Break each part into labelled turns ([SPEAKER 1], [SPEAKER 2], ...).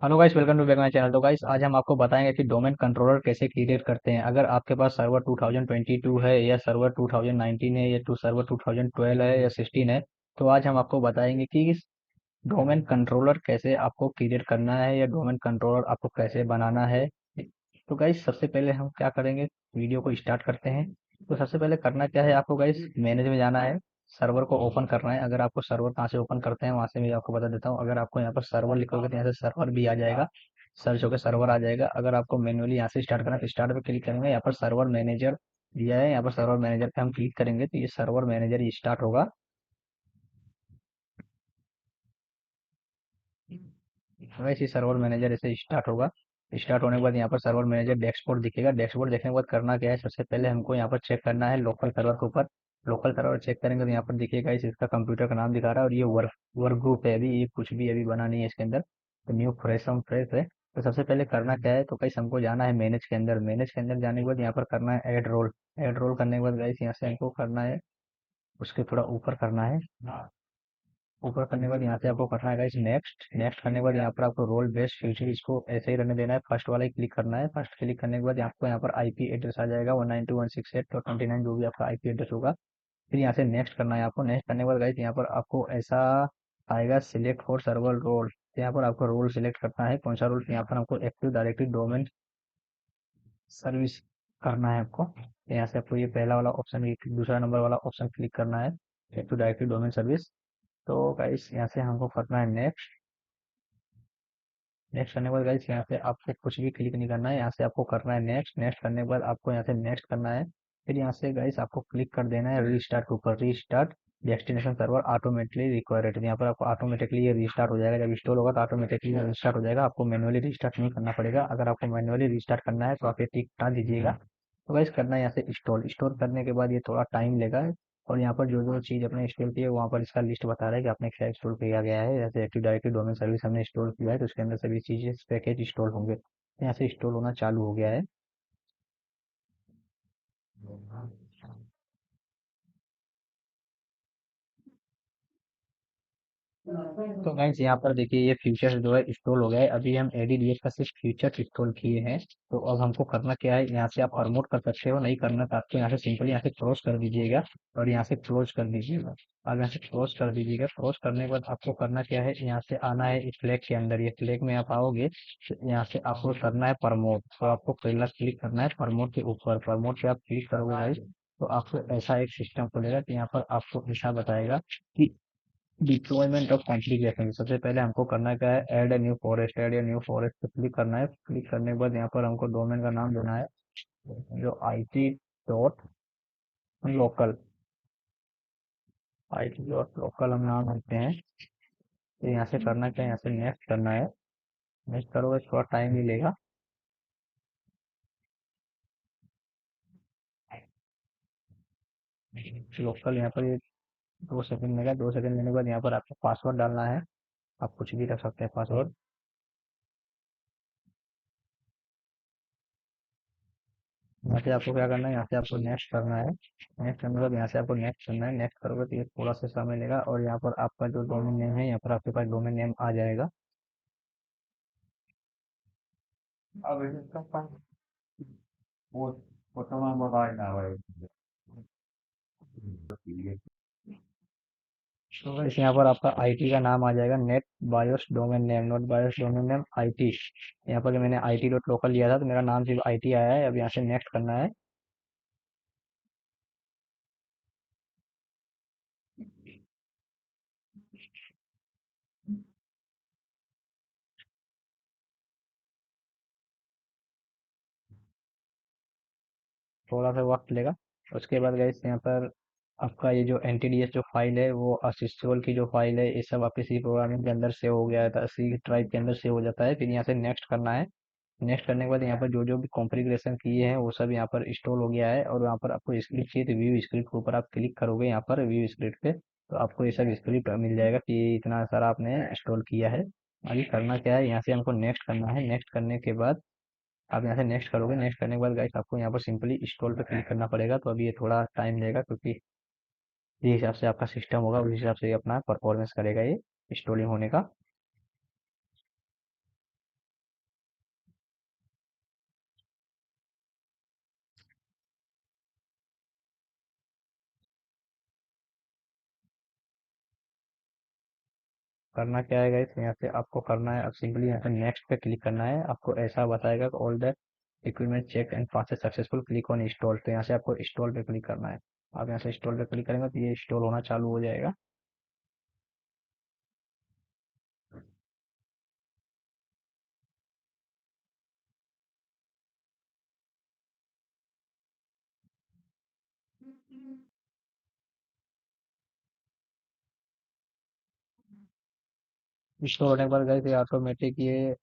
[SPEAKER 1] Hello guys, welcome to back my channel. तो guys, आज हम आपको बताएंगे कि डोमेन कंट्रोलर कैसे क्रिएट करते हैं। अगर आपके पास सर्वर 2022 है या सर्वर 2019 है या सर्वर 2012 है या 16 है, तो आज हम आपको बताएंगे कि इस डोमेन कंट्रोलर कैसे आपको क्रिएट करना है या डोमेन कंट्रोलर आपको कैसे बनाना है। तो गाइस, सबसे पहले हम क्या करेंगे, वीडियो को स्टार्ट करते हैं। तो सबसे पहले करना क्या है, आपको गाइस मैनेज में जाना है, सर्वर को ओपन करना है। अगर आपको सर्वर कहाँ से ओपन करते हैं वहां से मैं आपको बता देता हूँ। अगर आपको यहाँ पर सर्वर लिखोगे तो यहाँ से सर्वर भी आ जाएगा, सर्च होकर सर्वर आ जाएगा। अगर आपको मैन्युअली यहाँ से स्टार्ट करना है तो स्टार्ट पे क्लिक करेंगे, यहाँ पर सर्वर मैनेजर दिया है, यहाँ पर सर्वर मैनेजर पे हम क्लिक करेंगे तो ये सर्वर मैनेजर ही स्टार्ट होगा। वैसे सर्वर मैनेजर ऐसे स्टार्ट होगा। स्टार्ट होने के बाद यहाँ पर सर्वर मैनेजर डैशबोर्ड दिखेगा। डैशबोर्ड देखने के बाद करना क्या है, सबसे पहले हमको यहाँ पर चेक करना है लोकल सर्वर के ऊपर। लोकल सर्वर चेक करेंगे तो यहाँ पर दिखेगा इसका कंप्यूटर का नाम दिखा रहा है और ये वर्क वर्क ग्रुप है। अभी ये कुछ भी अभी बना नहीं है इसके अंदर, तो न्यू फ्रेश है। तो सबसे पहले करना क्या है, तो गाइस हमको जाना है मैनेज के अंदर। मैनेज के अंदर जाने के बाद यहाँ पर करना है ऐड रोल। ऐड रोल करने के बाद गाइस यहाँ से हमको करना है, उसके थोड़ा ऊपर करना है। ऊपर करने के बाद यहाँ से आपको करना है गाइस नेक्स्ट। नेक्स्ट करने के बाद यहाँ पर आपको रोल बेस्ड फ्यूचर इसको ऐसे ही रहने देना है, फर्स्ट वाला ही क्लिक करना है। फर्स्ट क्लिक करने के बाद आपको यहाँ पर आईपी एड्रेस आ जाएगा 192.168.29, जो भी आपका आईपी एड्रेस होगा। फिर यहाँ से नेक्स्ट करना है आपको। नेक्स्ट करने के बाद गाइस यहाँ पर आपको ऐसा आएगा सिलेक्ट फॉर सर्वर रोल। यहाँ पर आपको रोल सिलेक्ट करना है, कौन सा रोल। यहाँ पर आपको एक्टिव डायरेक्टरी डोमेन सर्विस करना है आपको। तो यहाँ से आपको ये पहला वाला ऑप्शन, दूसरा नंबर वाला ऑप्शन क्लिक करना है, एक्टिव डायरेक्टरी डोमेन सर्विस। तो गाइस यहाँ से हमको करना है नेक्स्ट। नेक्स्ट करने के बाद गाइस यहाँ से आपको कुछ भी क्लिक नहीं करना है, यहाँ से आपको करना है नेक्स्ट। नेक्स्ट करने के बाद आपको यहाँ से नेक्स्ट करना है। फिर यहाँ से गाइस आपको क्लिक कर देना है रीस्टार्ट के ऊपर, restart destination server automatically required. यहाँ पर आपको ऑटोमेटिकली ये रिस्टार्ट हो जाएगा, जब इंस्टॉल होगा तो ऑटोमेटिकली रिस्टार्ट हो जाएगा। आपको मैनुअली रिस्टार्ट नहीं करना पड़ेगा। अगर आपको मैनुअली रिस्टार्ट करना है तो आप ये टिक हटा दीजिएगा। तो गाइस करना है यहाँ से इंस्टॉल। इंस्टॉल करने के बाद ये थोड़ा टाइम लेगा, और यहाँ पर जो जो चीज़ आपने इंस्टॉल की है वहाँ पर इसका लिस्ट बता रहा है कि आपने क्या इंस्टॉल किया गया है। जैसे एक्टिव डायरेक्टरी डोमेन सर्विस हमने इंस्टॉल किया है तो उसके अंदर सभी चीज़ें पैकेज इंस्टॉल होंगे। तो यहाँ से इंस्टॉल होना चालू हो गया है। तो गाइस यहाँ पर देखिए ये फीचर्स जो है इंस्टॉल हो गया है। अभी हम एडीडीएस का सिर्फ फीचर इंस्टॉल किए हैं। तो अब हमको करना क्या है, यहाँ से आप प्रमोट कर सकते हो, नहीं करना तो आपको यहाँ से सिंपली यहाँ से क्लोज कर दीजिएगा और यहाँ से क्लोज कर दीजिएगा। अब यहाँ से क्लोज कर दीजिएगा। क्लोज करने के बाद आपको करना क्या है, यहाँ से आना है इस फ्लैग के अंदर। ये फ्लैग में आप आओगे तो यहाँ से आपको करना है प्रमोट। तो आपको पहला क्लिक करना है प्रमोट के ऊपर। प्रमोट पे आप क्लिक करोगे गाइस तो आपको ऐसा एक सिस्टम खुलेगा कि यहाँ पर आपको ऐसा बताएगा कि डिप्लॉयमेंट ऑफ कॉन्फ़िगरेशन। सबसे पहले हमको करना क्या है, add a new forest. Add a new forest पे क्लिक करना है। क्लिक करने के बाद यहाँ पर हमको डोमेन का नाम देना है जो IT dot local. IT dot local हम नाम देते हैं। तो यहाँ से करना क्या है, यहाँ से नेक्स्ट करना है। नेक्स्ट करोगे थोड़ा टाइम ही लेगा। लोकल यहाँ पर ये 2 सेकंड लेगा। 2 सेकंड लेने के बाद यहाँ पर आपको पासवर्ड डालना है। आप कुछ भी रख सकते हैं पासवर्ड। यहाँ से आपको क्या करना है, यहाँ से आपको नेक्स्ट करना है। नेक्स्ट करने के बाद यहाँ से आपको नेक्स्ट करना है। नेक्स्ट करोगे तो ये थोड़ा सा समय लेगा और यहाँ पर आपका जो डोमेन नेम है, यहाँ पर आपके पास डोमेन नेम आ जाएगा। अब इसका पास वो तमाम मोबाइल ना भाई। तो गाइस यहाँ पर आपका आईटी का नाम आ जाएगा, net BIOS domain name, note BIOS domain name IT. यहाँ पर मैंने IT डॉट लोकल लिया था तो मेरा नाम सिर्फ IT आया है। अब यहाँ से नेक्स्ट करना है। थोड़ा सा वक्त लेगा। उसके बाद गाइस यहाँ पर आपका ये जो NTDS जो फाइल है वो असिस्टोल की जो फाइल है, ये सब आपके सी प्रोग्रामिंग के अंदर सेव हो गया था, सी ड्राइव के अंदर सेव हो जाता है। फिर यहाँ से नेक्स्ट करना है। नेक्स्ट करने के बाद यहाँ पर जो जो भी कॉन्फ़िगरेशन किए हैं वो सब यहाँ पर इंस्टॉल हो गया है। और यहाँ पर आपको स्क्रिप्ट चाहिए तो व्यू स्क्रिप्ट के ऊपर आप क्लिक करोगे, यहाँ पर व्यू स्क्रिप्ट पे तो आपको ये सब स्क्रिप्ट मिल जाएगा कि इतना सारा आपने इंस्टॉल किया है। अभी करना क्या है, यहाँ से हमको नेक्स्ट करना है। नेक्स्ट करने के बाद आप यहाँ से नेक्स्ट करोगे। नेक्स्ट करने के बाद गाइस आपको यहाँ पर सिंपली इंस्टॉल पे क्लिक करना पड़ेगा। तो अभी ये थोड़ा टाइम लेगा क्योंकि जिस हिसाब से आपका सिस्टम होगा उस हिसाब से ये अपना परफॉर्मेंस करेगा ये इंस्टॉलिंग होने का। करना क्या है गाइस, यहाँ से आपको करना है, अब सिंपली यहाँ पे नेक्स्ट पे क्लिक करना है। आपको ऐसा बताएगा कि all the equipment check and passes successful, click on install. तो यहाँ से आपको इंस्टॉल पे क्लिक करना है। आप यहाँ से इंस्टॉल पे क्लिक करेंगे तो ये इंस्टॉल होना चालू हो जाएगा। इंस्टॉल होने के बाद गाइस ये ऑटोमेटिक ये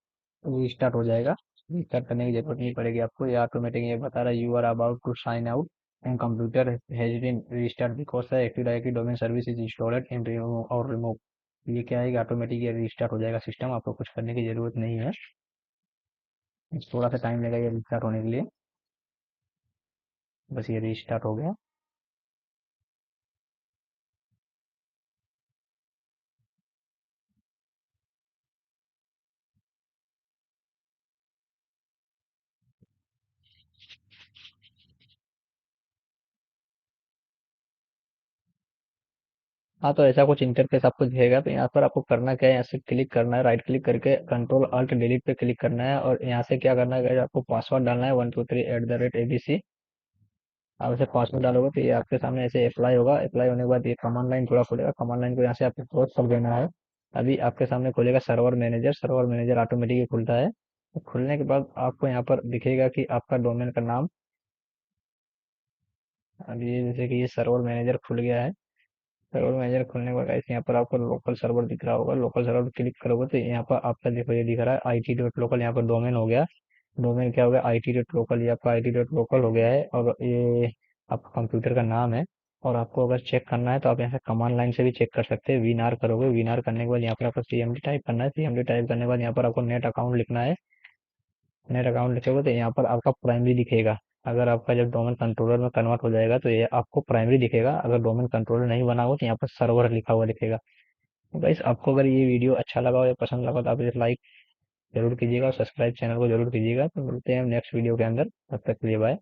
[SPEAKER 1] रीस्टार्ट हो जाएगा। रीस्टार्ट करने की जरूरत नहीं पड़ेगी आपको, ये ऑटोमेटिक ये बता रहा है you are about to sign out and computer has been restart because the active directory domain service is installed in remove or remove. ये क्या है कि ऑटोमेटिक ये रीस्टार्ट हो जाएगा सिस्टम, आपको कुछ करने की जरूरत नहीं है। थोड़ा सा टाइम लगेगा ये रीस्टार्ट होने के लिए। बस ये रीस्टार्ट हो गया। हाँ, तो ऐसा कुछ इंटरफेस आपको दिखेगा। तो यहाँ पर आपको करना क्या है, यहाँ से क्लिक करना है, राइट क्लिक करके कंट्रोल अल्ट डिलीट पे क्लिक करना है और यहाँ से क्या करना है guys, आपको पासवर्ड डालना है 123@abc। आप ऐसे पासवर्ड डालोगे तो ये आपके सामने ऐसे अप्लाई होगा। अप्लाई होने के बाद ये कमांड लाइन थोड़ा खुलेगा, कमांड लाइन को यहाँ से आपको क्लोज कर देना है। अभी आपके सामने खुलेगा server manager. Server manager automatic ही खुलता है। तो खुलने के बाद आपको यहाँ पर दिखेगा कि आपका डोमेन का नाम, अभी ये जैसे कि ये सर्वर मैनेजर खुल गया है। सर्वर मैनेजर खुलने के बाद guys यहाँ पर आपको लोकल सर्वर दिख रहा होगा। लोकल सर्वर पे क्लिक करोगे तो यहाँ पर आपका देखो ये दिख रहा है IT.local। यहाँ पर डोमेन हो गया। डोमेन क्या हो गया, IT.local। ये आपका IT.local हो गया है और ये आपका कंप्यूटर का नाम है। और आपको अगर चेक करना है तो आप यहाँ से कमांड लाइन से भी चेक कर सकते हैं। वीनार करोगे, वीनार करने के बाद यहाँ पर आपको CMD टाइप करना है। CMD टाइप करने के बाद यहाँ पर आपको नेट अकाउंट लिखना है। नेट अकाउंट लिखोगे तो यहाँ पर आपका प्राइमरी दिखेगा। अगर आपका जब डोमेन कंट्रोलर में कन्वर्ट हो जाएगा तो ये आपको प्राइमरी दिखेगा। अगर डोमेन कंट्रोलर नहीं बना हो तो यहाँ पर सर्वर लिखा हुआ दिखेगा। तो गाइस आपको अगर ये वीडियो अच्छा लगा हो या पसंद लगा तो आप इसे लाइक जरूर कीजिएगा और सब्सक्राइब चैनल को जरूर कीजिएगा। तो मिलते हैं हम नेक्स्ट वीडियो के अंदर, तब तक के लिए बाय।